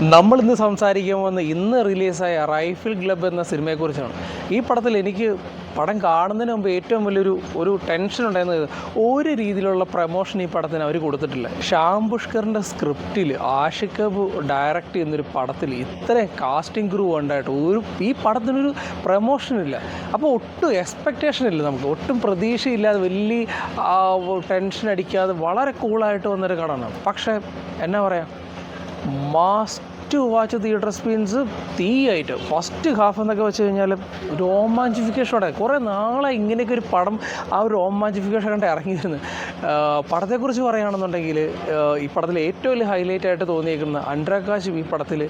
നമ്മളിന്ന് സംസാരിക്കാൻ പോകുന്ന ഇന്ന് റിലീസായ റൈഫിൾ ക്ലബ് എന്ന സിനിമയെക്കുറിച്ചാണ്. ഈ പടത്തിൽ എനിക്ക് പടം കാണുന്നതിന് മുമ്പ് ഏറ്റവും വലിയൊരു ടെൻഷൻ ഉണ്ടായിരുന്നത് ഒരു രീതിയിലുള്ള പ്രമോഷൻ ഈ പടത്തിന് അവർ കൊടുത്തിട്ടില്ല. ശ്യാം പുഷ്കറിൻ്റെ സ്ക്രിപ്റ്റിൽ ആഷിഖ് കപൂർ ഡയറക്റ്റ് ചെയ്യുന്നൊരു പടത്തിൽ ഇത്രയും കാസ്റ്റിംഗ് ക്രൂ ഉണ്ടായിട്ട് ഈ പടത്തിനൊരു പ്രമോഷനില്ല. അപ്പോൾ ഒട്ടും എക്സ്പെക്റ്റേഷൻ ഇല്ല, നമുക്ക് ഒട്ടും പ്രതീക്ഷയില്ലാതെ വലിയ ടെൻഷൻ അടിക്കാതെ വളരെ കൂളായിട്ട് വന്നൊരു കടമാണ്. പക്ഷേ എന്നാ പറയുക, മാസ്റ്റ് വാച്ച് തിയേറ്റർ എക്സ്പീരിയൻസ് തീയായിട്ട് ഫസ്റ്റ് ഹാഫ് എന്നൊക്കെ വെച്ച് കഴിഞ്ഞാൽ രോമാഞ്ചിഫിക്കേഷനോടെ കുറേ നാളെ ഇങ്ങനെയൊക്കെ ഒരു പടം ആ ഒരു രോമാഞ്ചിഫിക്കേഷൻ കണ്ട് ഇറങ്ങിയിരുന്നു. പടത്തെക്കുറിച്ച് പറയുകയാണെന്നുണ്ടെങ്കിൽ ഈ പടത്തിൽ ഏറ്റവും വലിയ ഹൈലൈറ്റ് ആയിട്ട് തോന്നിയേക്കുന്ന അനുരാഗ് കാശ്യപ് ഈ പടത്തിൽ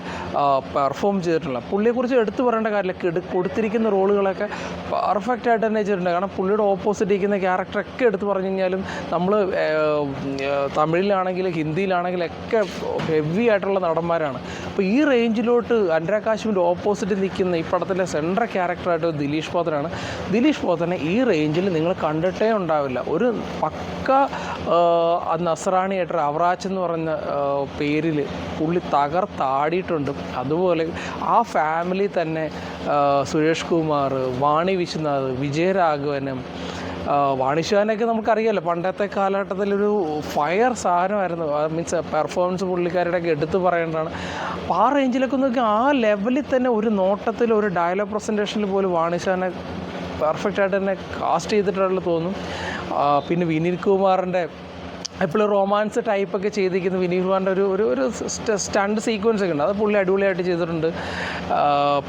പെർഫോം ചെയ്തിട്ടുള്ള പുള്ളിയെക്കുറിച്ച് എടുത്തു പറയേണ്ട കാര്യമില്ല. കൊടുത്തിരിക്കുന്ന റോളുകളൊക്കെ പെർഫെക്റ്റ് ആയിട്ട് തന്നെ ചെയ്തിട്ടുണ്ട്. കാരണം പുള്ളിയുടെ ഓപ്പോസിറ്റ് ഇരിക്കുന്ന ക്യാരക്ടറൊക്കെ എടുത്തു പറഞ്ഞു കഴിഞ്ഞാലും നമ്മൾ തമിഴിലാണെങ്കിലും ഹിന്ദിയിലാണെങ്കിലൊക്കെ ഹെവി ആയിട്ടുള്ള നടന്മാരാണ്. അപ്പോൾ ഈ റേഞ്ചിലോട്ട് അനുരാഗ് കാശ്യപിൻ്റെ ഓപ്പോസിറ്റ് നിൽക്കുന്ന ഈ പടത്തിലെ സെൻട്രൽ ക്യാരക്ടറായിട്ട് ദിലീഷ് പോത്തനാണ്. ദിലീഷ് പോത്തനെ ഈ റേഞ്ചിൽ നിങ്ങൾ കണ്ടിട്ടേ ഉണ്ടാവില്ല. ഒരു പക്ക നസ്രാണിയായിട്ട് അവറാച്ച് എന്ന് പറഞ്ഞ പേരിൽ പുള്ളി തകർത്താടിയിട്ടുണ്ട്. അതുപോലെ ആ ഫാമിലി തന്നെ സുരേഷ് കുമാർ, വാണി വിശ്വനാഥ്, വിജയരാഘവനും, വാണിശ്വാനൊക്കെ നമുക്കറിയാമല്ലോ, പണ്ടത്തെ കാലഘട്ടത്തിലൊരു ഫയർ സാധനമായിരുന്നു. മീൻസ് പെർഫോമൻസ് പുള്ളിക്കാരുടെയൊക്കെ എടുത്ത് പറയേണ്ടതാണ്. അപ്പോൾ ആ റേഞ്ചിലൊക്കെ നോക്കി ആ ലെവലിൽ തന്നെ ഒരു നോട്ടത്തിൽ ഒരു ഡയലോഗ് പ്രസൻറ്റേഷനിൽ പോലും വാണിശ്വാനെ പെർഫെക്റ്റായിട്ട് തന്നെ കാസ്റ്റ് ചെയ്തിട്ടുള്ള തോന്നും. പിന്നെ വിനീത് കുമാറിൻ്റെ എപ്പോഴും റൊമാൻസ് ടൈപ്പൊക്കെ ചെയ്തിരിക്കുന്ന വിനീത് കുമാറിൻ്റെ ഒരു സ്റ്റണ്ട് സീക്വൻസ് ഒക്കെ ഉണ്ട്. അത് പുള്ളി അടിപൊളിയായിട്ട് ചെയ്തിട്ടുണ്ട്.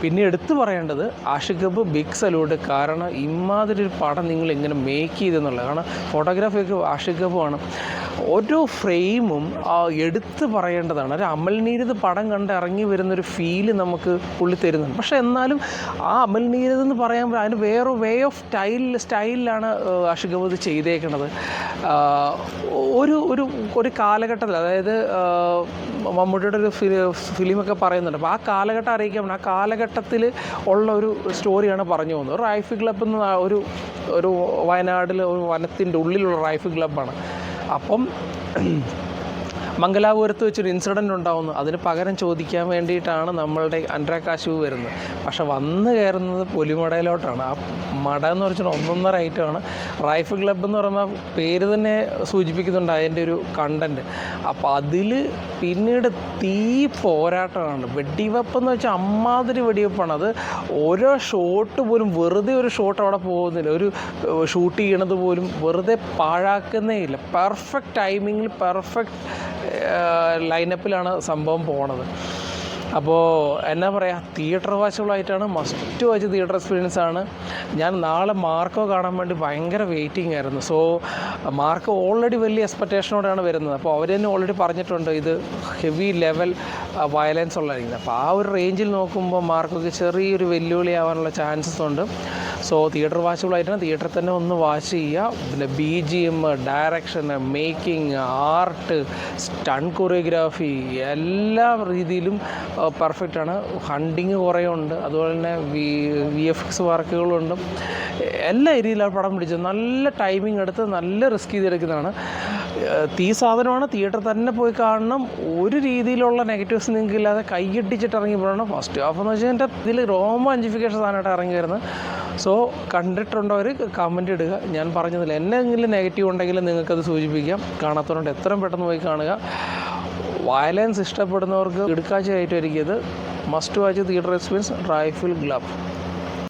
പിന്നെ എടുത്തു പറയേണ്ടത് ആഷിഖ് കപൂർ, ബിഗ് സല്യൂട്ട്. കാരണം ഇമാതിരി ഒരു പടം നിങ്ങൾ എങ്ങനെ മേക്ക് ചെയ്തെന്നുള്ളത്. കാരണം ഫോട്ടോഗ്രാഫിയൊക്കെ ആഷിഖ് കപൂർ ആണ്. ഓരോ ഫ്രെയിമും എടുത്ത് പറയേണ്ടതാണ്. ഒരു അമൽ നീരദ് പടം കണ്ട് ഇറങ്ങി വരുന്നൊരു ഫീല് നമുക്ക് പുള്ളി തരുന്നുണ്ട്. പക്ഷേ എന്നാലും ആ അമൽ നീരദ് എന്ന് പറയുമ്പോൾ അതിന് വേറെ വേ ഓഫ് സ്റ്റൈലിലാണ് ആഷിഖ് കപൂർ ചെയ്തേക്കുന്നത്. ഒരു കാലഘട്ടത്തിൽ, അതായത് മമ്മൂട്ടിയുടെ ഒരു ഫിലിമൊക്കെ പറയുന്നുണ്ട്. അപ്പോൾ ആ കാലഘട്ടം അറിയിക്കാൻ ആ കാലഘട്ടത്തിൽ ഉള്ള ഒരു സ്റ്റോറിയാണ് പറഞ്ഞു പോകുന്നത്. ഒരു റൈഫിൾ ക്ലബ്ബ് എന്ന ഒരു വയനാട്ടിൽ ഒരു വനത്തിൻ്റെ ഉള്ളിലുള്ള റൈഫിൾ ക്ലബ്ബാണ്. അപ്പം മംഗലാപുരത്ത് വെച്ചൊരു ഇൻസിഡൻറ്റ് ഉണ്ടാകുന്നു. അതിന് പകരം ചോദിക്കാൻ വേണ്ടിയിട്ടാണ് നമ്മളുടെ അനുരാഗ് കാശ്യപ് വരുന്നത്. പക്ഷെ വന്ന് കയറുന്നത് പുലിമടയിലോട്ടാണ്. ആ മട എന്ന് വെച്ചാൽ ഒന്നൊന്നര ഐറ്റമാണ്. റൈഫിൾ ക്ലബ്ബ് എന്ന് പറയുന്ന പേര് തന്നെ സൂചിപ്പിക്കുന്നുണ്ട് അതിൻ്റെ ഒരു കണ്ടൻറ്റ്. അപ്പോൾ അതിൽ പിന്നീട് തീ പോരാട്ടമാണ്. വെടിവെപ്പെന്ന് വെച്ചാൽ അമ്മാതിരി വെടിവെപ്പാണ്. അത് ഓരോ ഷോട്ട് പോലും വെറുതെ ഒരു ഷോട്ട് അവിടെ പോകുന്നില്ല. ഒരു ഷൂട്ട് ചെയ്യണത് പോലും വെറുതെ പാഴാക്കുന്നേ ഇല്ല. പെർഫെക്റ്റ് ടൈമിങ്ങിൽ പെർഫെക്റ്റ് ലൈനപ്പിലാണ് സംഭവം പോണത്. അപ്പോൾ എന്നാ പറയുക, തിയേറ്റർ വാച്ചുകളായിട്ടാണ് മസ്റ്റ് വാച്ച് തിയേറ്റർ എക്സ്പീരിയൻസ് ആണ്. ഞാൻ നാളെ മാർക്കോ കാണാൻ വേണ്ടി ഭയങ്കര വെയിറ്റിംഗ് ആയിരുന്നു. സോ മാർക്കോ ഓൾറെഡി വലിയ എക്സ്പെക്റ്റേഷനോടെയാണ് വരുന്നത്. അപ്പോൾ അവർ തന്നെ ഓൾറെഡി പറഞ്ഞിട്ടുണ്ട് ഇത് ഹെവി ലെവൽ വയലൻസ് ഉള്ളതായിരിക്കുന്നത്. അപ്പോൾ ആ ഒരു റേഞ്ചിൽ നോക്കുമ്പോൾ മാർക്കോയ്ക്ക് ചെറിയൊരു വെല്ലുവിളി ആവാനുള്ള ചാൻസസ് ഉണ്ട്. സോ തിയേറ്റർ വാച്ചുകളായിട്ടാണ്, തിയേറ്ററിൽ തന്നെ ഒന്ന് വാച്ച് ചെയ്യുക. പിന്നെ BGM, direction, making, art, stunt choreography എല്ലാ രീതിയിലും പെർഫെക്റ്റാണ്. ഹണ്ടിങ് കുറേ ഉണ്ട്. അതുപോലെ തന്നെ VFX വർക്കുകളുണ്ട്. എല്ലാ ഏരിയയിലാണ് പടം പിടിച്ചത്. നല്ല ടൈമിംഗ് എടുത്ത് നല്ല റിസ്ക് ചെയ്തെടുക്കുന്നതാണ്. സാധനമാണ്. തിയേറ്റർ തന്നെ പോയി കാണണം. ഒരു രീതിയിലുള്ള നെഗറ്റീവ്സ് നിങ്ങൾക്ക് ഇല്ലാതെ കൈയിട്ടിച്ചിട്ട് ഇറങ്ങി പോകണം. ഫസ്റ്റ് ഹാഫ് എന്ന് വെച്ചാൽ എൻ്റെ ഇതിൽ രോമാഞ്ചിഫിക്കേഷൻ സാധനമായിട്ട് ഇറങ്ങി വരുന്നത്. സോ കണ്ടിട്ടുണ്ടവർ കമൻറ്റ് ഇടുക. ഞാൻ പറഞ്ഞതിൽ എന്നെങ്കിലും നെഗറ്റീവ് ഉണ്ടെങ്കിൽ നിങ്ങൾക്കത് സൂചിപ്പിക്കാം. കാണാത്തവരുണ്ട് എത്രയും പെട്ടെന്ന് പോയി കാണുക. വയലൻസ് ഇഷ്ടപ്പെടുന്നവർക്ക് എടുക്കാഴ്ചയായിട്ട് ഒരുക്കിയത് must watch theatre experience rifle club.